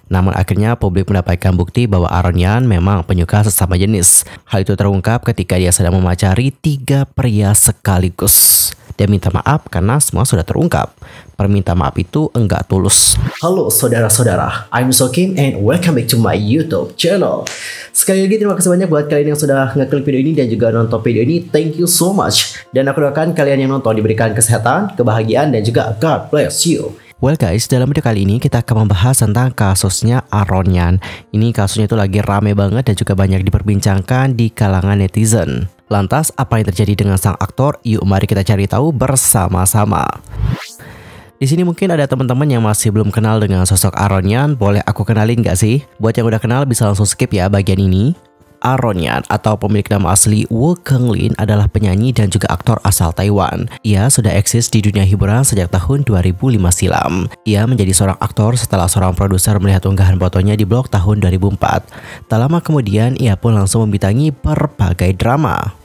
Namun akhirnya publik mendapatkan bukti bahwa Aaron Yan memang penyuka sesama jenis. Hal itu terungkap ketika dia sedang memacari 3 pria sekaligus. Dia minta maaf karena semua sudah terungkap. Permintaan maaf itu enggak tulus. Halo saudara-saudara, I'm Sokim and welcome back to my YouTube channel. Sekali lagi terima kasih banyak buat kalian yang sudah ngeklik video ini dan juga nonton video ini. Thank you so much. Dan aku doakan kalian yang nonton diberikan kesehatan, kebahagiaan, dan juga God bless you. Well guys, dalam video kali ini kita akan membahas tentang kasusnya Aaron Yan. Ini kasusnya itu lagi rame banget dan juga banyak diperbincangkan di kalangan netizen. Lantas apa yang terjadi dengan sang aktor? Yuk mari kita cari tahu bersama-sama. Di sini mungkin ada teman-teman yang masih belum kenal dengan sosok Aaron Yan. Boleh aku kenalin gak sih? Buat yang udah kenal bisa langsung skip ya bagian ini. Aaron Yan atau pemilik nama asli Woo Keung Lin adalah penyanyi dan juga aktor asal Taiwan. Ia sudah eksis di dunia hiburan sejak tahun 2005 silam. Ia menjadi seorang aktor setelah seorang produser melihat unggahan fotonya di blog tahun 2004. Tak lama kemudian ia pun langsung membintangi berbagai drama.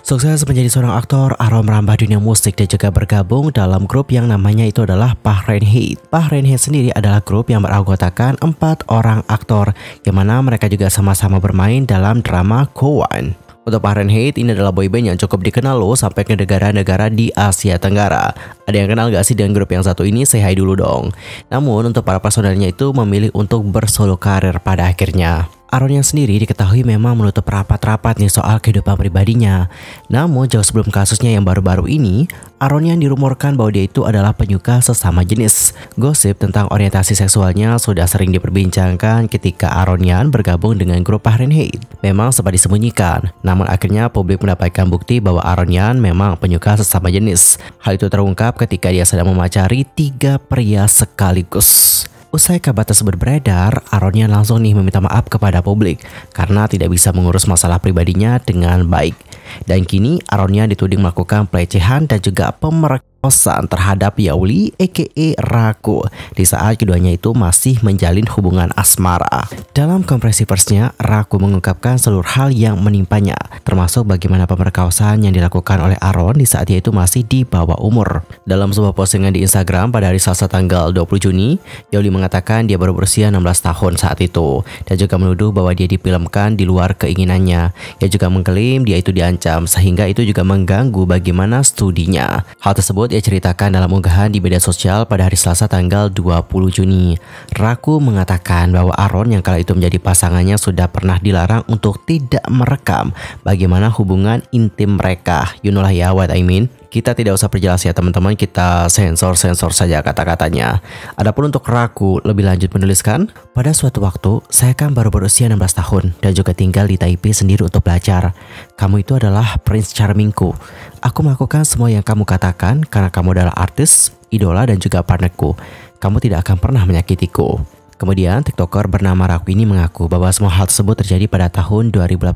Sukses menjadi seorang aktor, Aaron merambah dunia musik dan juga bergabung dalam grup yang namanya itu adalah Parenthood. Parenthood sendiri adalah grup yang beranggotakan 4 orang aktor, yang mana mereka juga sama-sama bermain dalam drama Kowan. Untuk Parenthood, ini adalah boyband yang cukup dikenal loh sampai ke negara-negara di Asia Tenggara. Ada yang kenal gak sih dengan grup yang satu ini? Say hi dulu dong. Namun untuk para personelnya itu memilih untuk bersolo karir pada akhirnya. Aaron Yan sendiri diketahui memang menutup rapat-rapat nih soal kehidupan pribadinya. Namun jauh sebelum kasusnya yang baru-baru ini, Aaron Yan dirumorkan bahwa dia itu adalah penyuka sesama jenis. Gosip tentang orientasi seksualnya sudah sering diperbincangkan ketika Aaron Yan bergabung dengan grup Parenthood. Memang sempat disembunyikan, namun akhirnya publik mendapatkan bukti bahwa Aaron Yan memang penyuka sesama jenis. Hal itu terungkap ketika dia sedang memacari 3 pria sekaligus. Usai kabar tersebut beredar, Aaron Yan langsung nih meminta maaf kepada publik karena tidak bisa mengurus masalah pribadinya dengan baik. Dan kini Aaron Yan dituding melakukan pelecehan dan juga pemerkosaan terhadap Yauli aka Raku di saat keduanya itu masih menjalin hubungan asmara. Dalam konferensi persnya, Raku mengungkapkan seluruh hal yang menimpanya, termasuk bagaimana pemerkosaan yang dilakukan oleh Aaron di saat dia itu masih di bawah umur. Dalam sebuah postingan di Instagram pada hari Selasa tanggal 20 Juni, Yauli mengatakan dia baru berusia 16 tahun saat itu dan juga menuduh bahwa dia difilmkan di luar keinginannya. Ia juga mengklaim dia itu diancam sehingga itu juga mengganggu bagaimana studinya. Hal tersebut ia ceritakan dalam unggahan di media sosial pada hari Selasa tanggal 20 Juni. Raku mengatakan bahwa Aaron yang kala itu menjadi pasangannya sudah pernah dilarang untuk tidak merekam bagaimana hubungan intim mereka. You know lah ya what I mean. Kita tidak usah perjelas ya teman-teman, kita sensor-sensor saja kata-katanya. Adapun untuk Raku lebih lanjut menuliskan, pada suatu waktu saya kan baru berusia 16 tahun dan juga tinggal di Taipei sendiri untuk belajar. Kamu itu adalah Prince Charmingku. Aku melakukan semua yang kamu katakan karena kamu adalah artis, idola dan juga partnerku. Kamu tidak akan pernah menyakitiku. Kemudian TikToker bernama Raku ini mengaku bahwa semua hal tersebut terjadi pada tahun 2018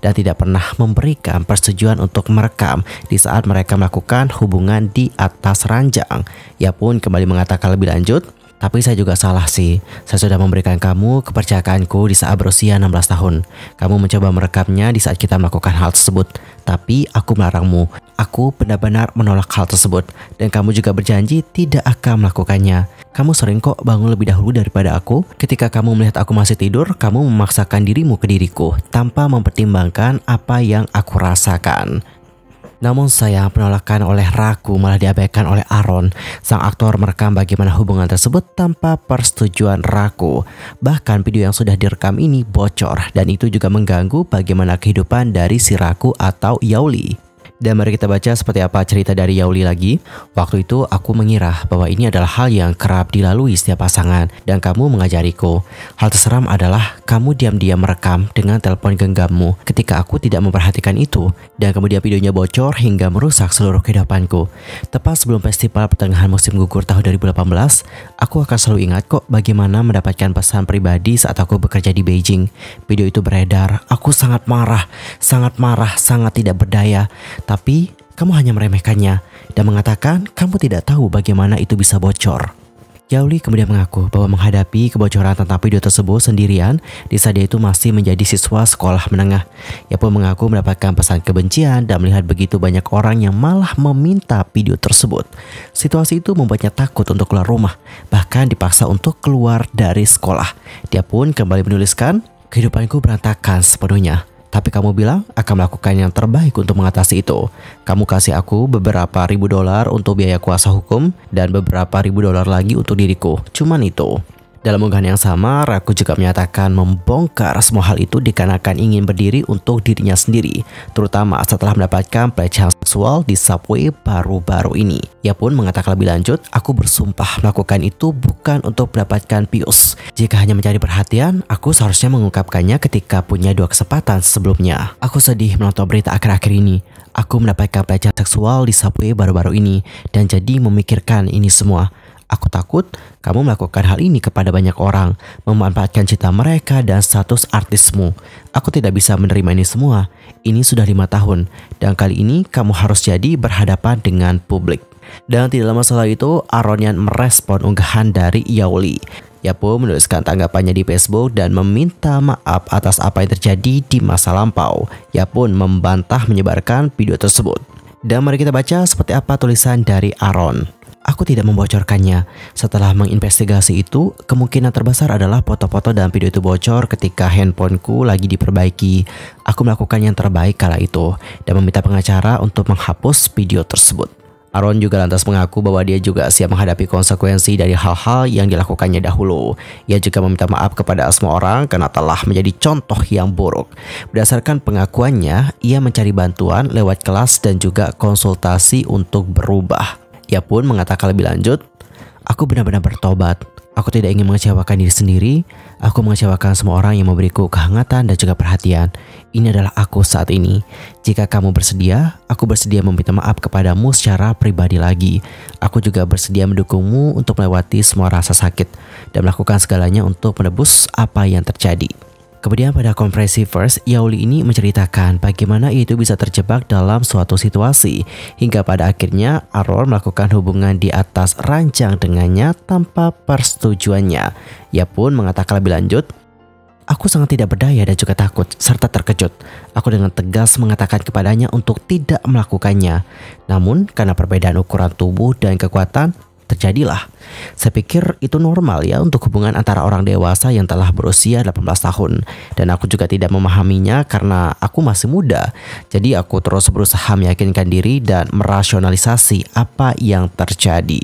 dan tidak pernah memberikan persetujuan untuk merekam di saat mereka melakukan hubungan di atas ranjang. Ia pun kembali mengatakan lebih lanjut, tapi saya juga salah sih. Saya sudah memberikan kamu kepercayaanku di saat berusia 16 tahun. Kamu mencoba merekamnya di saat kita melakukan hal tersebut. Tapi aku melarangmu. Aku benar-benar menolak hal tersebut. Dan kamu juga berjanji tidak akan melakukannya. Kamu sering kok bangun lebih dahulu daripada aku. Ketika kamu melihat aku masih tidur, kamu memaksakan dirimu ke diriku tanpa mempertimbangkan apa yang aku rasakan. Namun sayang, penolakan oleh Raku malah diabaikan oleh Aaron. Sang aktor merekam bagaimana hubungan tersebut tanpa persetujuan Raku. Bahkan video yang sudah direkam ini bocor dan itu juga mengganggu bagaimana kehidupan dari si Raku atau Yauli. Dan mari kita baca seperti apa cerita dari Yauli lagi. Waktu itu aku mengira bahwa ini adalah hal yang kerap dilalui setiap pasangan dan kamu mengajariku. Hal terseram adalah kamu diam-diam merekam dengan telepon genggammu ketika aku tidak memperhatikan itu. Dan kemudian videonya bocor hingga merusak seluruh kehidupanku. Tepat sebelum festival pertengahan musim gugur tahun 2018, aku akan selalu ingat kok bagaimana mendapatkan pesan pribadi saat aku bekerja di Beijing. Video itu beredar, aku sangat marah, sangat tidak berdaya. Tapi kamu hanya meremehkannya dan mengatakan kamu tidak tahu bagaimana itu bisa bocor. Yaoli kemudian mengaku bahwa menghadapi kebocoran tentang video tersebut sendirian di saat dia itu masih menjadi siswa sekolah menengah. Ia pun mengaku mendapatkan pesan kebencian dan melihat begitu banyak orang yang malah meminta video tersebut. Situasi itu membuatnya takut untuk keluar rumah, bahkan dipaksa untuk keluar dari sekolah. Dia pun kembali menuliskan, "Kehidupanku berantakan sepenuhnya. Tapi kamu bilang akan melakukan yang terbaik untuk mengatasi itu. Kamu kasih aku beberapa ribu dolar untuk biaya kuasa hukum dan beberapa ribu dolar lagi untuk diriku. Cuman itu." Dalam unggahan yang sama, Raku juga menyatakan membongkar semua hal itu dikarenakan ingin berdiri untuk dirinya sendiri, terutama setelah mendapatkan pelecehan seksual di subway baru-baru ini. Ia pun mengatakan lebih lanjut, "Aku bersumpah melakukan itu bukan untuk mendapatkan views. Jika hanya mencari perhatian, aku seharusnya mengungkapkannya ketika punya 2 kesempatan sebelumnya. Aku sedih menonton berita akhir-akhir ini. Aku mendapatkan pelecehan seksual di subway baru-baru ini dan jadi memikirkan ini semua. Aku takut kamu melakukan hal ini kepada banyak orang, memanfaatkan cita mereka dan status artismu. Aku tidak bisa menerima ini semua. Ini sudah 5 tahun, dan kali ini kamu harus jadi berhadapan dengan publik." Dan tidak lama setelah itu, Aronian merespon unggahan dari Yaoli. Ia pun menuliskan tanggapannya di Facebook dan meminta maaf atas apa yang terjadi di masa lampau. Ia pun membantah menyebarkan video tersebut. Dan mari kita baca seperti apa tulisan dari Aron. "Aku tidak membocorkannya. Setelah menginvestigasi itu, kemungkinan terbesar adalah foto-foto dan video itu bocor ketika handphoneku lagi diperbaiki. Aku melakukan yang terbaik kala itu dan meminta pengacara untuk menghapus video tersebut." Aron juga lantas mengaku bahwa dia juga siap menghadapi konsekuensi dari hal-hal yang dilakukannya dahulu. Ia juga meminta maaf kepada semua orang karena telah menjadi contoh yang buruk. Berdasarkan pengakuannya, ia mencari bantuan lewat kelas dan juga konsultasi untuk berubah. Ia pun mengatakan lebih lanjut, "Aku benar-benar bertobat. Aku tidak ingin mengecewakan diri sendiri. Aku mengecewakan semua orang yang memberiku kehangatan dan juga perhatian. Ini adalah aku saat ini. Jika kamu bersedia, aku bersedia meminta maaf kepadamu secara pribadi lagi. Aku juga bersedia mendukungmu untuk melewati semua rasa sakit dan melakukan segalanya untuk menebus apa yang terjadi." Kemudian pada konferensi pers, Yaoli ini menceritakan bagaimana ia itu bisa terjebak dalam suatu situasi hingga pada akhirnya Aron melakukan hubungan di atas ranjang dengannya tanpa persetujuannya. Ia pun mengatakan lebih lanjut, "Aku sangat tidak berdaya dan juga takut serta terkejut. Aku dengan tegas mengatakan kepadanya untuk tidak melakukannya. Namun karena perbedaan ukuran tubuh dan kekuatan, terjadilah. Saya pikir itu normal ya untuk hubungan antara orang dewasa yang telah berusia 18 tahun. Dan aku juga tidak memahaminya karena aku masih muda. Jadi aku terus berusaha meyakinkan diri dan merasionalisasi apa yang terjadi."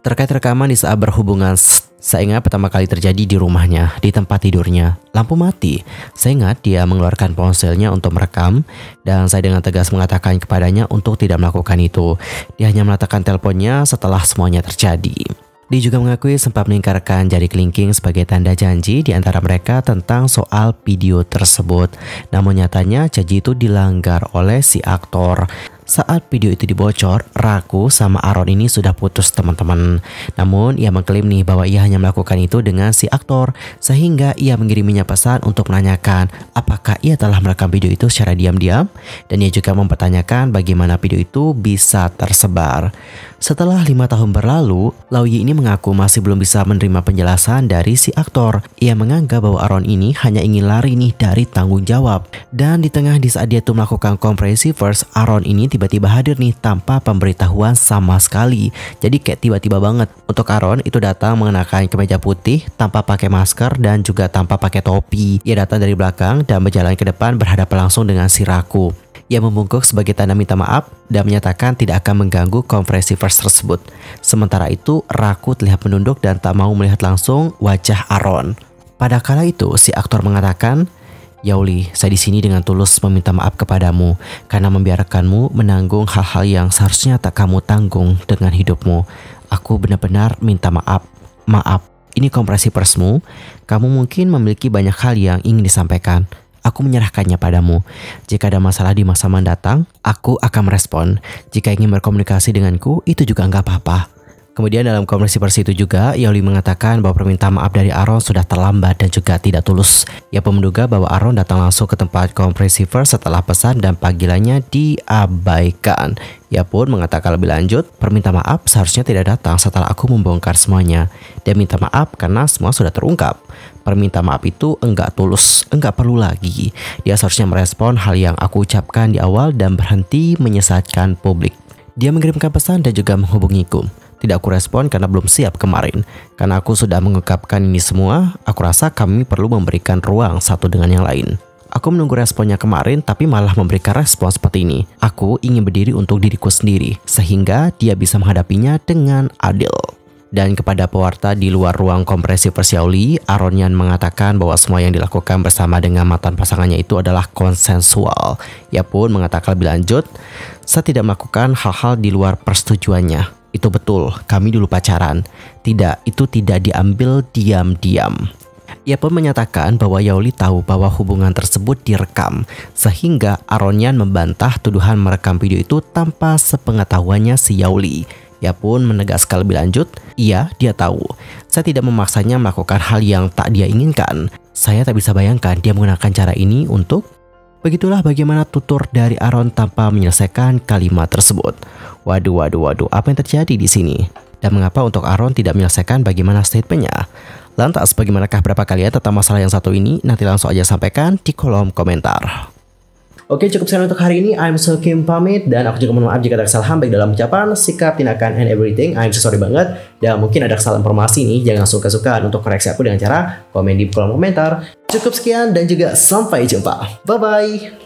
Terkait rekaman di saat berhubungan, saya ingat pertama kali terjadi di rumahnya, di tempat tidurnya. Lampu mati. Saya ingat dia mengeluarkan ponselnya untuk merekam dan saya dengan tegas mengatakan kepadanya untuk tidak melakukan itu. Dia hanya meletakkan teleponnya setelah semuanya terjadi. Dia juga mengakui sempat melingkarkan jari kelingking sebagai tanda janji di antara mereka tentang soal video tersebut. Namun nyatanya janji itu dilanggar oleh si aktor. Saat video itu dibocor, Raku sama Aron ini sudah putus teman-teman. Namun ia mengklaim nih bahwa ia hanya melakukan itu dengan si aktor, sehingga ia mengiriminya pesan untuk menanyakan apakah ia telah merekam video itu secara diam-diam, dan ia juga mempertanyakan bagaimana video itu bisa tersebar. Setelah 5 tahun berlalu, Lauyi ini mengaku masih belum bisa menerima penjelasan dari si aktor. Ia menganggap bahwa Aron ini hanya ingin lari nih dari tanggung jawab. Dan di tengah di saat dia tuh melakukan konferensi pers, Aron ini tiba-tiba hadir nih tanpa pemberitahuan sama sekali. Jadi kayak tiba-tiba banget. Untuk Aron itu datang mengenakan kemeja putih tanpa pakai masker dan juga tanpa pakai topi. Ia datang dari belakang dan berjalan ke depan berhadapan langsung dengan si Raku. Ia membungkuk sebagai tanda minta maaf dan menyatakan tidak akan mengganggu konferensi pers tersebut. Sementara itu, Raku terlihat menunduk dan tak mau melihat langsung wajah Aron. Pada kala itu, si aktor mengatakan, "Yaoli, saya di sini dengan tulus meminta maaf kepadamu karena membiarkanmu menanggung hal-hal yang seharusnya tak kamu tanggung dengan hidupmu. Aku benar-benar minta maaf. Maaf, ini konferensi persmu. Kamu mungkin memiliki banyak hal yang ingin disampaikan. Aku menyerahkannya padamu. Jika ada masalah di masa mendatang, aku akan merespon. Jika ingin berkomunikasi denganku, itu juga nggak apa-apa." Kemudian dalam konferensi pers itu juga, Yaoli mengatakan bahwa permintaan maaf dari Aaron sudah terlambat dan juga tidak tulus. Ia pun menduga bahwa Aaron datang langsung ke tempat konferensi pers setelah pesan dan panggilannya diabaikan. Ia pun mengatakan lebih lanjut, permintaan maaf seharusnya tidak datang setelah aku membongkar semuanya. Dia minta maaf karena semua sudah terungkap. Permintaan maaf itu enggak tulus, enggak perlu lagi. Dia seharusnya merespon hal yang aku ucapkan di awal dan berhenti menyesatkan publik. Dia mengirimkan pesan dan juga menghubungiku. Tidak aku respon karena belum siap kemarin. Karena aku sudah mengungkapkan ini semua, aku rasa kami perlu memberikan ruang satu dengan yang lain. Aku menunggu responnya kemarin tapi malah memberikan respon seperti ini. Aku ingin berdiri untuk diriku sendiri, sehingga dia bisa menghadapinya dengan adil. Dan kepada pewarta di luar ruang konferensi pers Yaoli, Aronian mengatakan bahwa semua yang dilakukan bersama dengan mantan pasangannya itu adalah konsensual. Ia pun mengatakan lebih lanjut, saya tidak melakukan hal-hal di luar persetujuannya. Itu betul, kami dulu pacaran. Tidak, itu tidak diambil diam-diam. Ia pun menyatakan bahwa Yaoli tahu bahwa hubungan tersebut direkam, sehingga Aronian membantah tuduhan merekam video itu tanpa sepengetahuannya si Yaoli. Ia pun menegaskan lebih lanjut, iya, dia tahu. Saya tidak memaksanya melakukan hal yang tak dia inginkan. Saya tak bisa bayangkan dia menggunakan cara ini untuk... Begitulah bagaimana tutur dari Aaron tanpa menyelesaikan kalimat tersebut. Waduh, apa yang terjadi di sini? Dan mengapa untuk Aaron tidak menyelesaikan bagaimana statementnya? Lantas bagaimanakah berapa kalian tentang masalah yang satu ini? Nanti langsung aja sampaikan di kolom komentar. Oke, cukup sekian untuk hari ini. I'm Sokim pamit dan aku juga mohon maaf jika ada kesalahan baik dalam ucapan, sikap, tindakan, and everything. I'm so sorry banget. Dan mungkin ada kesalahan informasi nih, jangan suka-suka untuk koreksi aku dengan cara komen di kolom komentar. Cukup sekian dan juga sampai jumpa. Bye-bye.